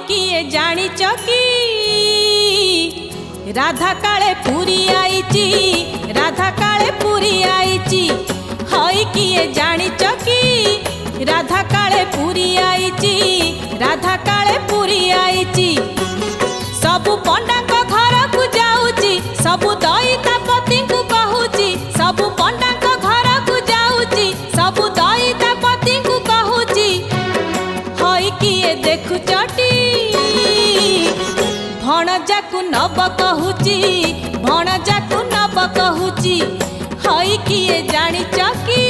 किए जानिच कि राधा काले पुरी आईची, राधा काले पुरी आईची। हई किए जानिच कि राधा काले पुरी आईची, राधा काले पुरी आईची। सबु पंडा घर को जाऊची, सबु दईता पति को कहूची, सबु पंडा घर को जाऊची, सबु दईता पति को कहूची। हई किए देखु चटी भणजा को नब कहूची, भणजा को नब कहूची। हई किए जानिच कि